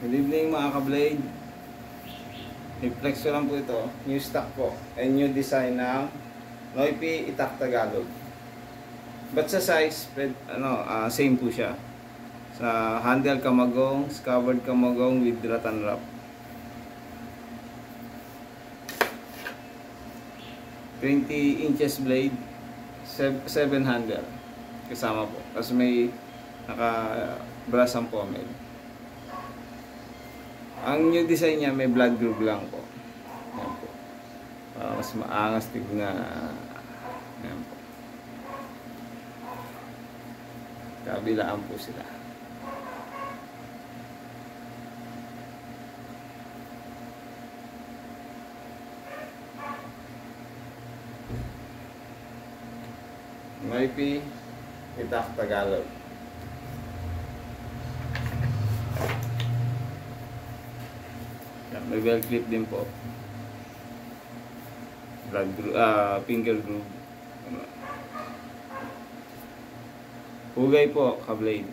Good evening mga ka-blade. Reflexo lang po ito. New stock po. And new design ng Noipi Itak Tagalog. But sa size, same po siya. Sa handle kamagong, covered kamagong with rattan wrap. 20 inches blade, 7 handle. Kasama po. Kasi may naka-brass ang pommel. Ang new design niya may blood groove lang po. Ayan po. Mas maangas tignan. Ayan po. Kabilaan po sila. Noipi Itak Tagalog. May belt clip din po. Finger groove. Hugay po, ka-blade.